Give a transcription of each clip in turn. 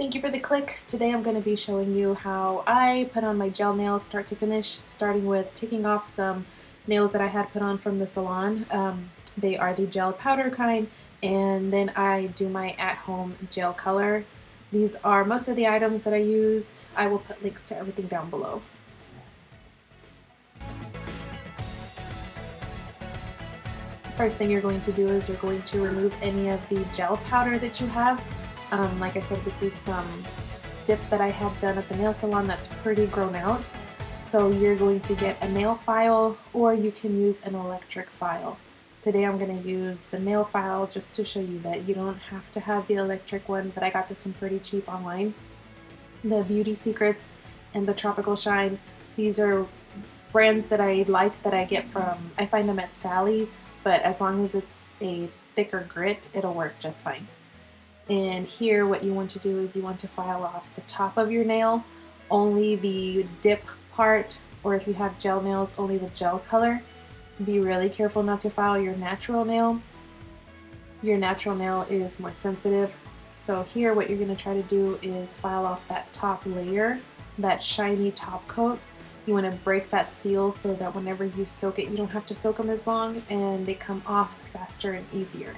Thank you for the click. Today I'm going to be showing you how I put on my gel nails start to finish, starting with taking off some nails that I had put on from the salon. They are the gel powder kind, and then I do my at-home gel color. These are most of the items that I use. I will put links to everything down below. First thing you're going to do is you're going to remove any of the gel powder that you have. Like I said, this is some dip that I had done at the nail salon that's pretty grown out. So you're going to get a nail file, or you can use an electric file. Today I'm going to use the nail file just to show you that you don't have to have the electric one, but I got this one pretty cheap online. The Beauty Secrets and the Tropical Shine, these are brands that I like that I get from, I find them at Sally's, but as long as it's a thicker grit, it'll work just fine. And here what you want to do is you want to file off the top of your nail, only the dip part, or if you have gel nails, only the gel color. Be really careful not to file your natural nail. Your natural nail is more sensitive. So here what you're going to try to do is file off that top layer, that shiny top coat. You want to break that seal so that whenever you soak it, you don't have to soak them as long and they come off faster and easier.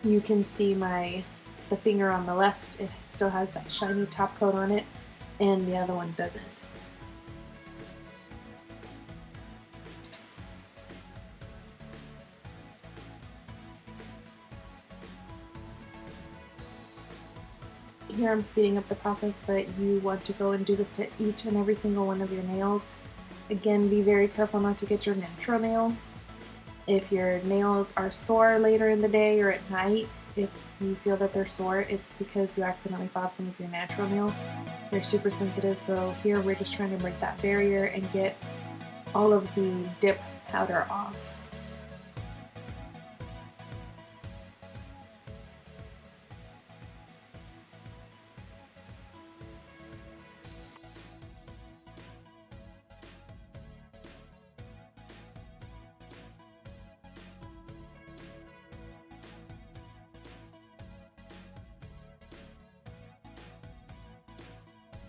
You can see the finger on the left, it still has that shiny top coat on it, and the other one doesn't. Here I'm speeding up the process, but you want to go and do this to each and every single one of your nails. Again, be very careful not to get your natural nail. If your nails are sore later in the day or at night, if you feel that they're sore, it's because you accidentally filed some of your natural nail. They're super sensitive, so here we're just trying to break that barrier and get all of the dip powder off.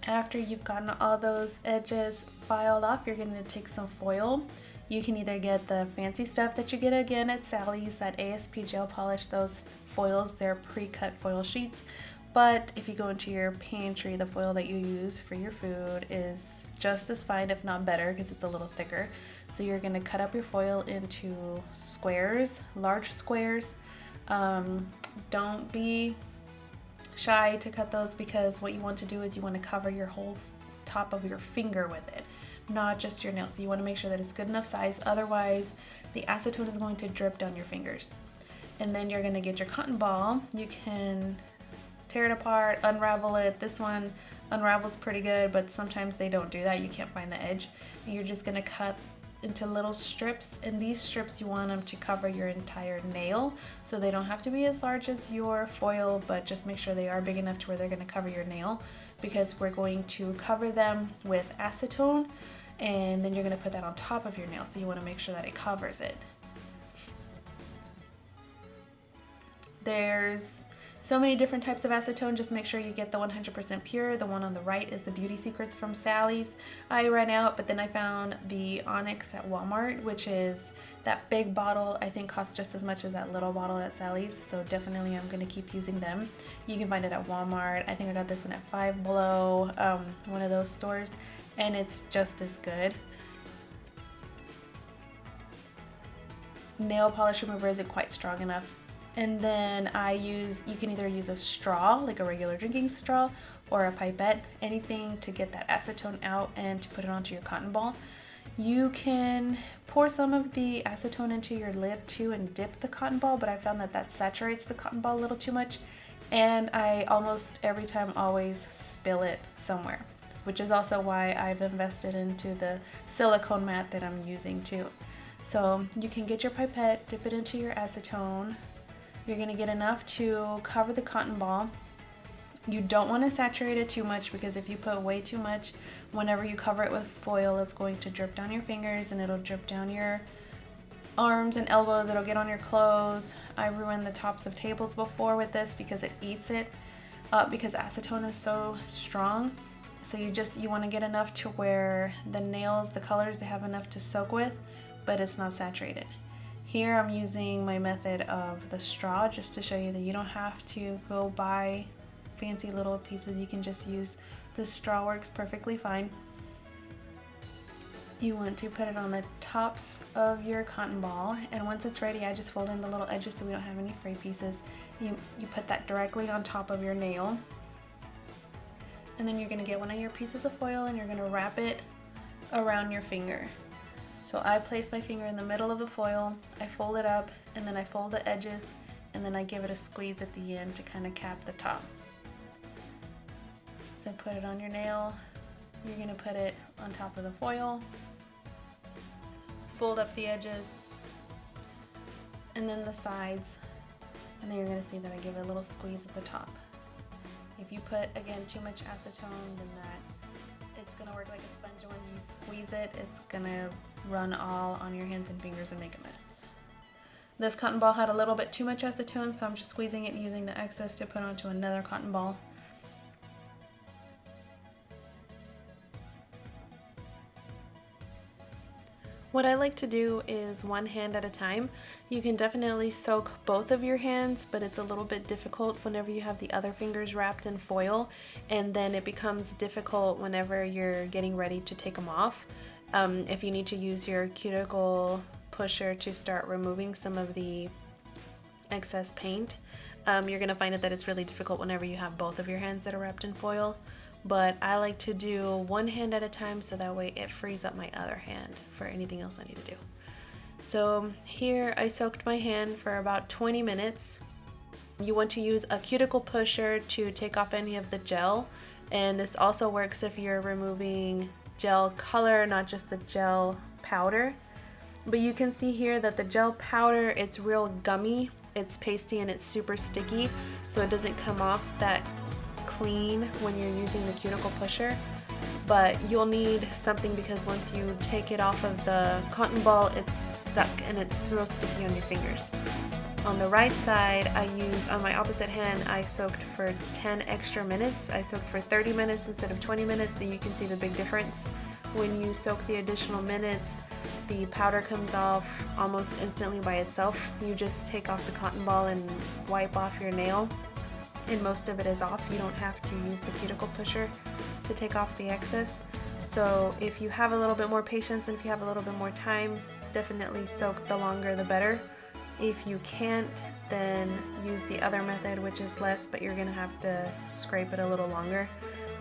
After you've gotten all those edges filed off, you're going to take some foil. You can either get the fancy stuff that you get again at Sally's, that ASP gel polish, those foils, they're pre-cut foil sheets. But if you go into your pantry, the foil that you use for your food is just as fine, if not better, because it's a little thicker. So you're going to cut up your foil into squares, large squares. Don't be shy to cut those, because what you want to do is you want to cover your whole top of your finger with it, not just your nail. So you want to make sure that it's good enough size, otherwise the acetone is going to drip down your fingers. And then you're going to get your cotton ball. You can tear it apart, unravel it. This one unravels pretty good, but sometimes they don't do that. You can't find the edge. And you're just going to cut into little strips, and these strips you want them to cover your entire nail, so they don't have to be as large as your foil, but just make sure they are big enough to where they're going to cover your nail, because we're going to cover them with acetone, and then you're going to put that on top of your nail, so you want to make sure that it covers it. There's so many different types of acetone. Just make sure you get the 100% pure. The one on the right is the Beauty Secrets from Sally's. I ran out, but then I found the Onyx at Walmart, which is that big bottle. I think costs just as much as that little bottle at Sally's, so definitely I'm going to keep using them. You can find it at Walmart. I think I got this one at Five Below, one of those stores, and it's just as good. Nail polish remover isn't quite strong enough. And then you can either use a straw, like a regular drinking straw, or a pipette, anything to get that acetone out and to put it onto your cotton ball. You can pour some of the acetone into your lid too and dip the cotton ball, but I found that saturates the cotton ball a little too much, and I almost every time always spill it somewhere, which is also why I've invested into the silicone mat that I'm using too. So you can get your pipette, dip it into your acetone. You're going to get enough to cover the cotton ball. You don't want to saturate it too much, because if you put way too much, whenever you cover it with foil, it's going to drip down your fingers and it'll drip down your arms and elbows. It'll get on your clothes. I've ruined the tops of tables before with this because it eats it. up because acetone is so strong. So you want to get enough to where the nails, the colors, they have enough to soak with, but it's not saturated. Here I'm using my method of the straw just to show you that you don't have to go buy fancy little pieces. You can just use the straw, works perfectly fine. You want to put it on the tops of your cotton ball, and once it's ready, I just fold in the little edges so we don't have any fray pieces. You put that directly on top of your nail, and then you're going to get one of your pieces of foil and you're going to wrap it around your finger. So I place my finger in the middle of the foil, I fold it up, and then I fold the edges, and then I give it a squeeze at the end to kind of cap the top. So put it on your nail, you're going to put it on top of the foil, fold up the edges, and then the sides, and then you're going to see that I give it a little squeeze at the top. If you put, again, too much acetone, then it's going to work like a sponge. When you squeeze it, it's going to run all on your hands and fingers and make a mess. This cotton ball had a little bit too much acetone, so I'm just squeezing it and using the excess to put onto another cotton ball. What I like to do is one hand at a time. You can definitely soak both of your hands, but it's a little bit difficult whenever you have the other fingers wrapped in foil, and then it becomes difficult whenever you're getting ready to take them off. If you need to use your cuticle pusher to start removing some of the excess paint, you're going to find that it's really difficult whenever you have both of your hands that are wrapped in foil. But I like to do one hand at a time so that way it frees up my other hand for anything else I need to do. So here I soaked my hand for about 20 minutes. You want to use a cuticle pusher to take off any of the gel, and this also works if you're removing gel color, not just the gel powder. But you can see here that the gel powder, it's real gummy, it's pasty, and it's super sticky, so it doesn't come off that clean when you're using the cuticle pusher. But you'll need something because once you take it off of the cotton ball, it's stuck and it's real sticky on your fingers. On the right side, on my opposite hand, I soaked for 10 extra minutes. I soaked for 30 minutes instead of 20 minutes, and you can see the big difference. When you soak the additional minutes, the powder comes off almost instantly by itself. You just take off the cotton ball and wipe off your nail, and most of it is off. You don't have to use the cuticle pusher to take off the excess. So if you have a little bit more patience and if you have a little bit more time, definitely soak the longer the better. If you can't, then use the other method, which is less, but you're gonna have to scrape it a little longer.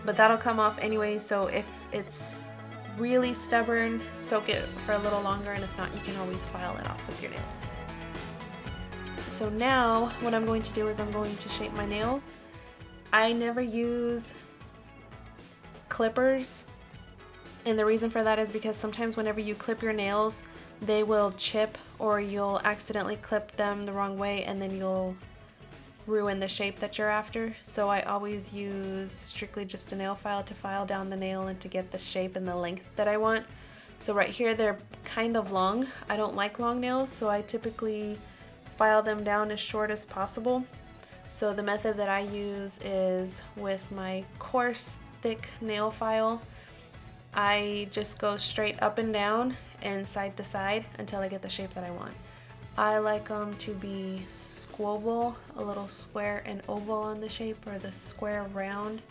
But that'll come off anyway, so if it's really stubborn, soak it for a little longer, and if not, you can always file it off with your nails. So now what I'm going to do is I'm going to shape my nails. I never use clippers, and the reason for that is because sometimes whenever you clip your nails, they will chip, or you'll accidentally clip them the wrong way and then you'll ruin the shape that you're after. So I always use strictly just a nail file to file down the nail and to get the shape and the length that I want. So right here they're kind of long. I don't like long nails, so I typically file them down as short as possible. So the method that I use is with my coarse, thick nail file. I just go straight up and down and side to side until I get the shape that I want. I like them to be squoval, a little square and oval on the shape, or the square round.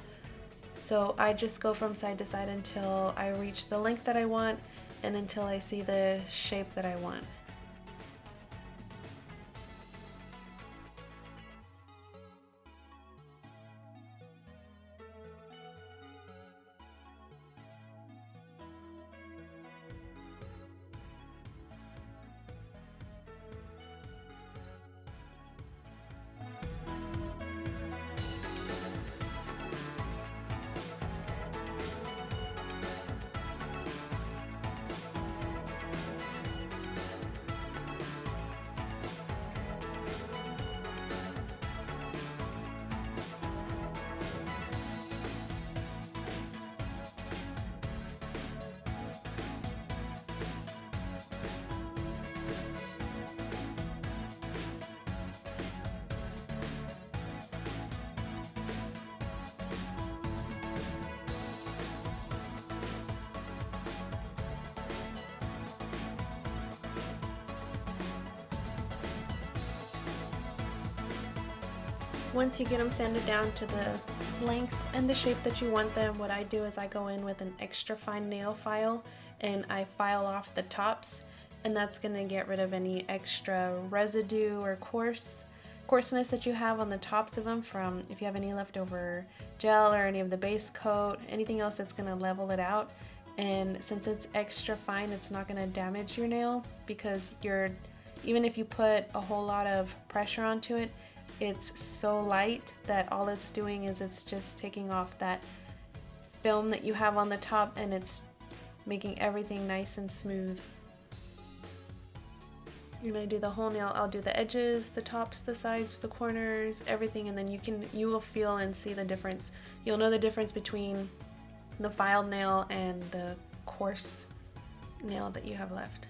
So I just go from side to side until I reach the length that I want and until I see the shape that I want. Once you get them sanded down to the length and the shape that you want them, what I do is I go in with an extra fine nail file and I file off the tops, and that's going to get rid of any extra residue or coarseness that you have on the tops of them from if you have any leftover gel or any of the base coat, anything else that's going to level it out. And since it's extra fine, it's not going to damage your nail because even if you put a whole lot of pressure onto it, it's so light that all it's doing is it's just taking off that film that you have on the top, and it's making everything nice and smooth. You're gonna do the whole nail. I'll do the edges, the tops, the sides, the corners, everything, and then you will feel and see the difference. You'll know the difference between the filed nail and the coarse nail that you have left.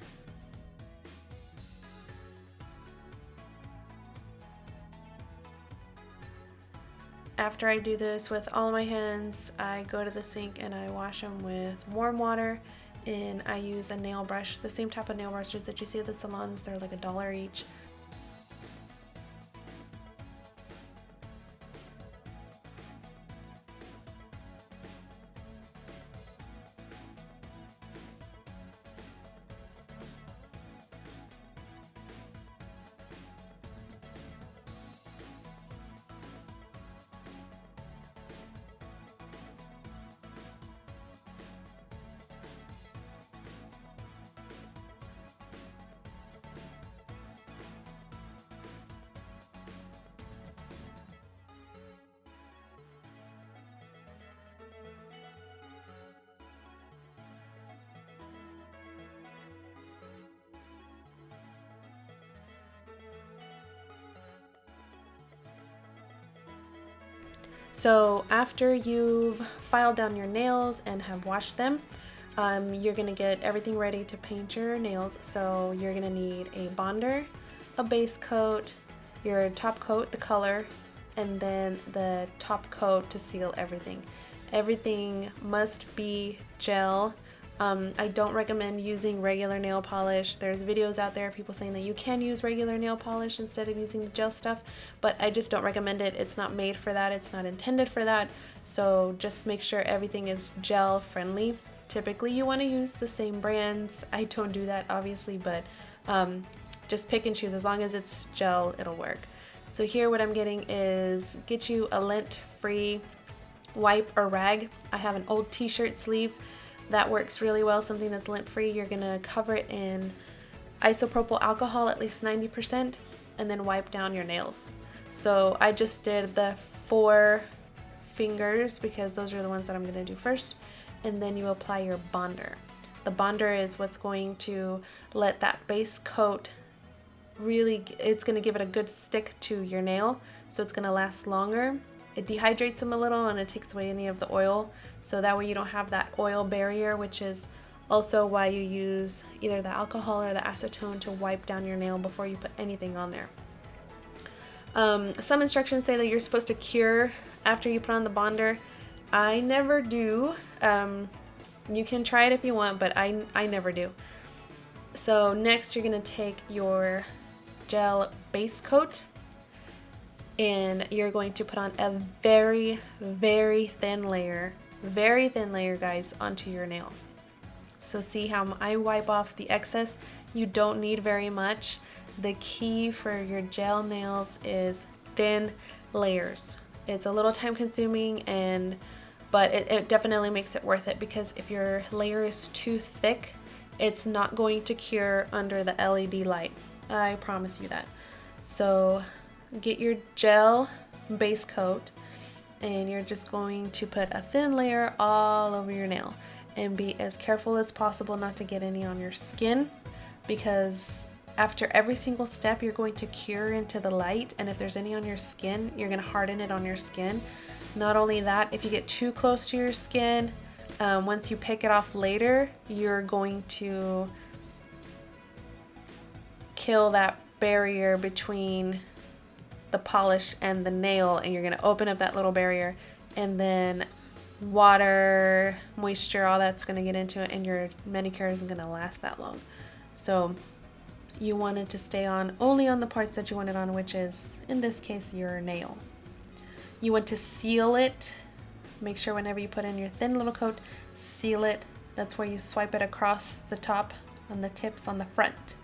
After I do this with all my hands, I go to the sink and I wash them with warm water, and I use a nail brush, the same type of nail brushes that you see at the salons. They're like $1 each. So after you've filed down your nails and have washed them, you're gonna get everything ready to paint your nails. So you're gonna need a bonder, a base coat, your top coat, the color, and then the top coat to seal everything. Everything must be gel. I don't recommend using regular nail polish. There's videos out there, people saying that you can use regular nail polish instead of using the gel stuff, but I just don't recommend it. It's not made for that. It's not intended for that. So just make sure everything is gel friendly. Typically you want to use the same brands. I don't do that obviously, but just pick and choose. As long as it's gel, it'll work. So here what I'm getting is get you a lint-free wipe or rag. I have an old t-shirt sleeve. That works really well, something that's lint-free. You're gonna cover it in isopropyl alcohol, at least 90%, and then wipe down your nails. So I just did the 4 fingers because those are the ones that I'm gonna do first, and then you apply your bonder. The bonder is what's going to let that base coat it's gonna give it a good stick to your nail, so it's gonna last longer. It dehydrates them a little and it takes away any of the oil, so that way you don't have that oil barrier, which is also why you use either the alcohol or the acetone to wipe down your nail before you put anything on there. Some instructions say that you're supposed to cure after you put on the bonder. I never do. You can try it if you want, but I never do. So next you're going to take your gel base coat, and you're going to put on a very, very thin layer, guys, onto your nail. So see how I wipe off the excess? You don't need very much. The key for your gel nails is thin layers. It's a little time consuming, but it definitely makes it worth it, because if your layer is too thick, it's not going to cure under the LED light. I promise you that. So get your gel base coat, and you're just going to put a thin layer all over your nail, and be as careful as possible not to get any on your skin, because after every single step you're going to cure into the light, and if there's any on your skin, you're going to harden it on your skin. Not only that, if you get too close to your skin, once you pick it off later, you're going to kill that barrier between the polish and the nail, and you're going to open up that little barrier, and then water, moisture, all that's going to get into it, and your manicure isn't going to last that long. So you want it to stay on only on the parts that you want it on, which is in this case your nail. You want to seal it. Make sure whenever you put in your thin little coat, seal it. That's where you swipe it across the top on the tips on the front.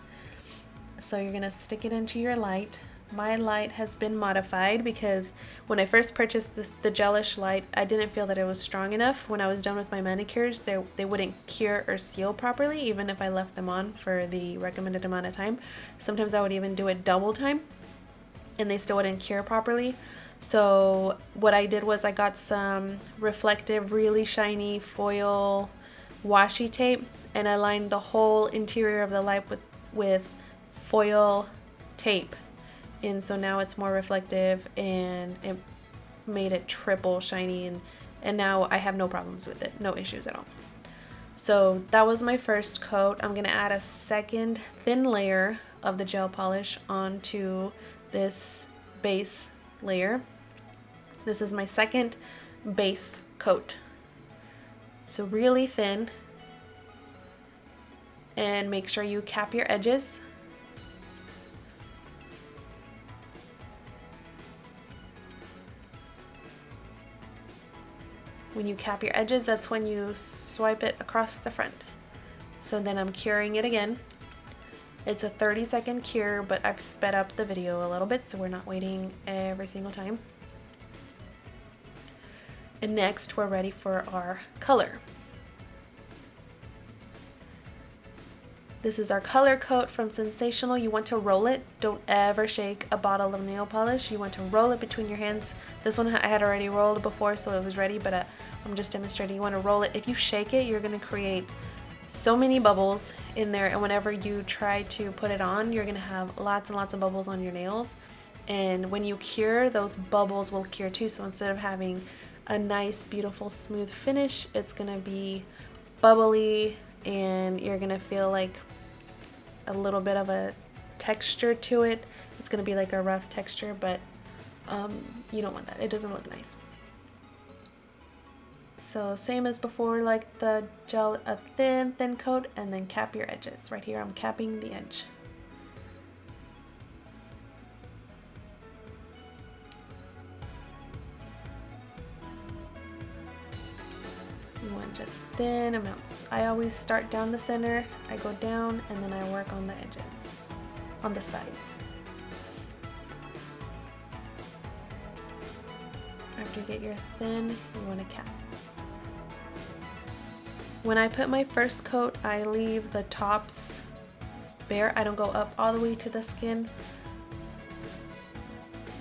So you're gonna stick it into your light. My light has been modified because when I first purchased the gelish light, I didn't feel that it was strong enough. When I was done with my manicures, they wouldn't cure or seal properly, even if I left them on for the recommended amount of time. Sometimes I would even do it double time, and they still wouldn't cure properly. So what I did was I got some reflective, really shiny foil washi tape, and I lined the whole interior of the light with foil tape. And so now it's more reflective, and it made it triple shiny, and now I have no problems with it, no issues at all. So that was my first coat. I'm gonna add a second thin layer of the gel polish onto this base layer. This is my second base coat. So really thin, and make sure you cap your edges. When you cap your edges, that's when you swipe it across the front. So then I'm curing it again. It's a 30-second cure, but I've sped up the video a little bit so we're not waiting every single time. And next we're ready for our color. This is our color coat from Sensational. You want to roll it. Don't ever shake a bottle of nail polish. You want to roll it between your hands. This one I had already rolled before, so it was ready, but I'm just demonstrating. You want to roll it. If you shake it, you're going to create so many bubbles in there, and whenever you try to put it on, you're going to have lots and lots of bubbles on your nails. And when you cure, those bubbles will cure too. So instead of having a nice, beautiful, smooth finish, it's going to be bubbly, and you're going to feel like a little bit of a texture to it. It's going to be like a rough texture, but you don't want that. It doesn't look nice. So same as before, like the gel, a thin coat, and then cap your edges. Right here I'm capping the edge. You want just thin amounts. I always start down the center, I go down, and then I work on the edges, on the sides. After you get your thin, you want to cap. When I put my first coat, I leave the tops bare. I don't go up all the way to the skin.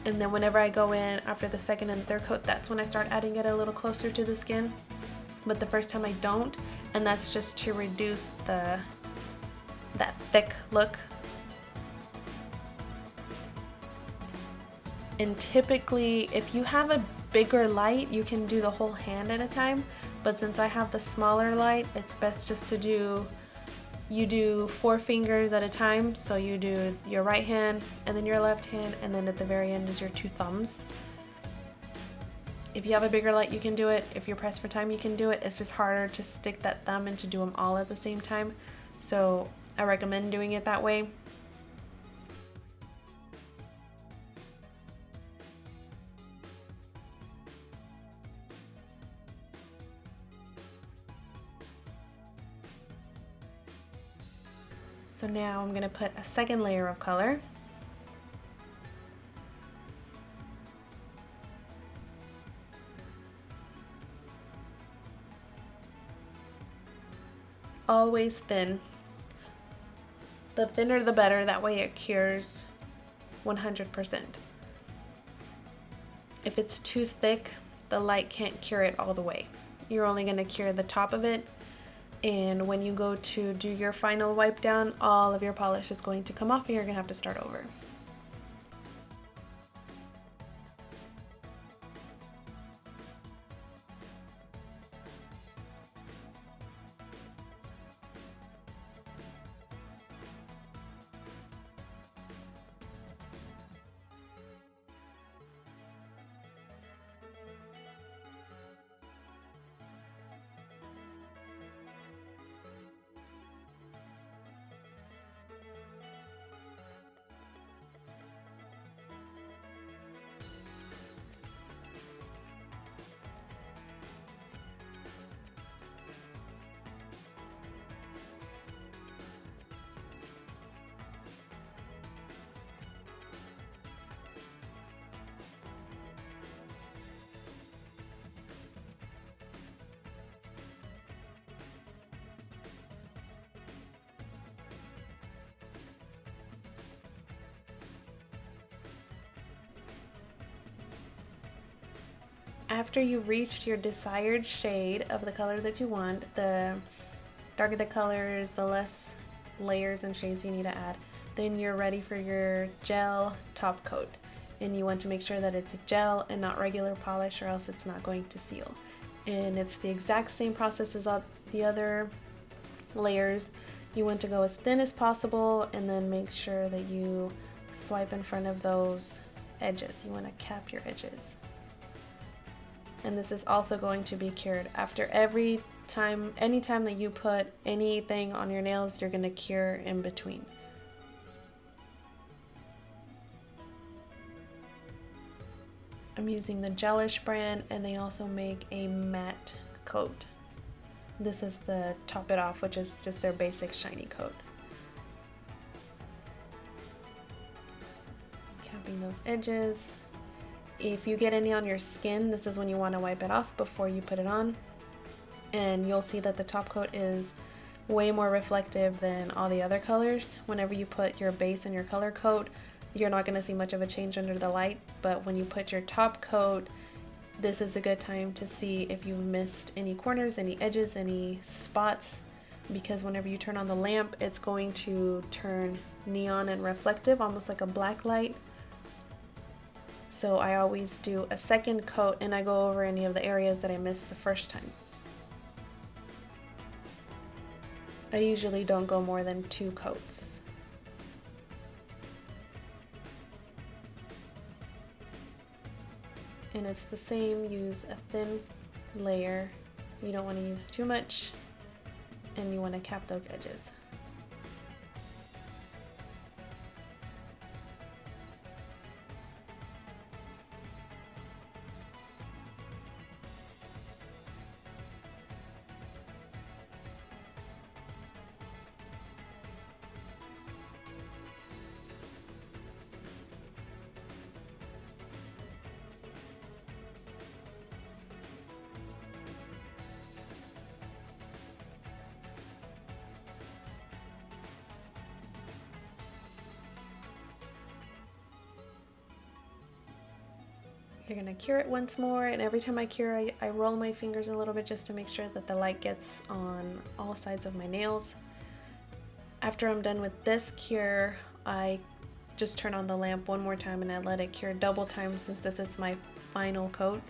And then whenever I go in after the second and third coat, that's when I start adding it a little closer to the skin. But the first time I don't, and that's just to reduce that thick look. And typically, if you have a bigger light, you can do the whole hand at a time. But since I have the smaller light, it's best just to you do 4 fingers at a time. So you do your right hand, and then your left hand, and then at the very end is your 2 thumbs. If you have a bigger light, you can do it. If you're pressed for time, you can do it. It's just harder to stick that thumb and to do them all at the same time. So I recommend doing it that way. So now I'm going to put a second layer of color. Always thin. The thinner the better, that way it cures 100%. If it's too thick, the light can't cure it all the way. You're only going to cure the top of it, and when you go to do your final wipe down, all of your polish is going to come off and you're going to have to start over. After you reached your desired shade of the color that you want, the darker the colors, the less layers and shades you need to add, then you're ready for your gel top coat. And you want to make sure that it's a gel and not regular polish, or else it's not going to seal. And it's the exact same process as all the other layers. You want to go as thin as possible, and then make sure that you swipe in front of those edges. You want to cap your edges. And this is also going to be cured. After every time, anytime that you put anything on your nails, you're going to cure in between. I'm using the Gelish brand, and they also make a matte coat. This is the Top It Off, which is just their basic shiny coat. Capping those edges. If you get any on your skin, this is when you want to wipe it off before you put it on. And you'll see that the top coat is way more reflective than all the other colors. Whenever you put your base and your color coat, you're not going to see much of a change under the light. But when you put your top coat, this is a good time to see if you've missed any corners, any edges, any spots. Because whenever you turn on the lamp, it's going to turn neon and reflective, almost like a black light. So I always do a second coat, and I go over any of the areas that I missed the first time. I usually don't go more than 2 coats. And it's the same, use a thin layer. You don't want to use too much, and you want to cap those edges. You're gonna cure it once more, and every time I cure, I roll my fingers a little bit just to make sure that the light gets on all sides of my nails. After I'm done with this cure, I just turn on the lamp one more time and I let it cure double time, since this is my final coat.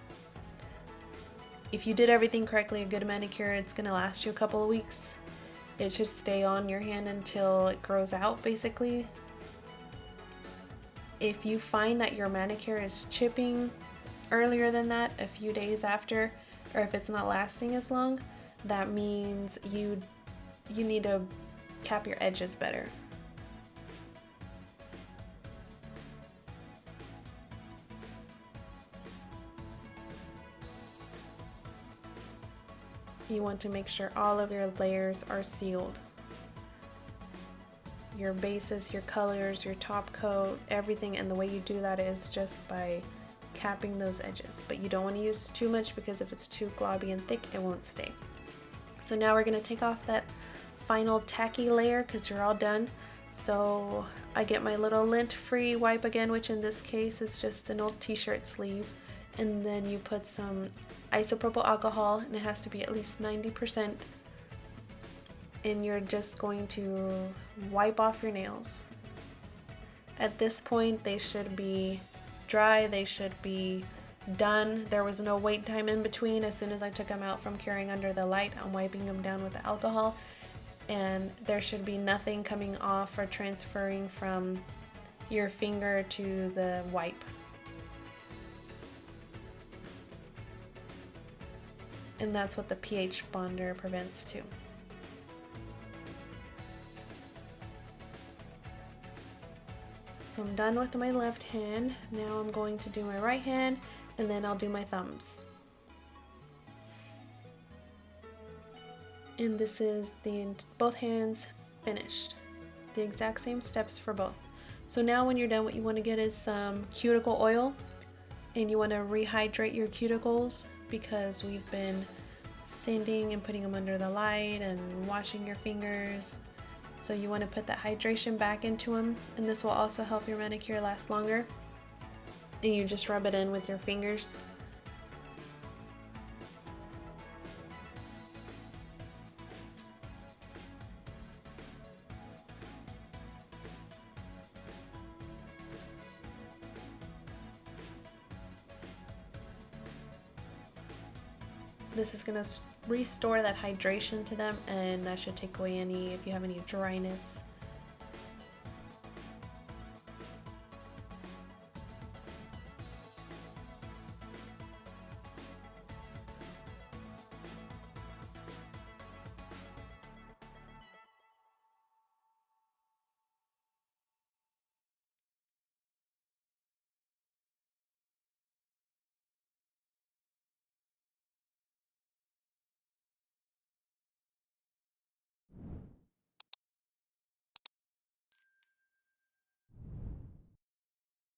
If you did everything correctly, a good manicure, it's gonna last you a couple of weeks. It should stay on your hand until it grows out, basically. If you find that your manicure is chipping earlier than that, a few days after, or if it's not lasting as long, that means you need to cap your edges better. You want to make sure all of your layers are sealed. Your bases, your colors, your top coat, everything, and the way you do that is just by capping those edges. But you don't want to use too much, because if it's too globby and thick, it won't stay. So now we're going to take off that final tacky layer, because you're all done. So I get my little lint-free wipe again, which in this case is just an old t-shirt sleeve, and then you put some isopropyl alcohol, and it has to be at least 90%. And you're just going to wipe off your nails. At this point, they should be dry, they should be done. There was no wait time in between. As soon as I took them out from curing under the light, I'm wiping them down with the alcohol, and there should be nothing coming off or transferring from your finger to the wipe. And that's what the pH bonder prevents too. So I'm done with my left hand. Now I'm going to do my right hand, and then I'll do my thumbs. And this is both hands finished. The exact same steps for both. So now when you're done, what you want to get is some cuticle oil, and you want to rehydrate your cuticles, because we've been sanding and putting them under the light and washing your fingers. So you want to put that hydration back into them, and this will also help your manicure last longer. And you just rub it in with your fingers. This is gonna restore that hydration to them, and that should take away any, if you have any dryness.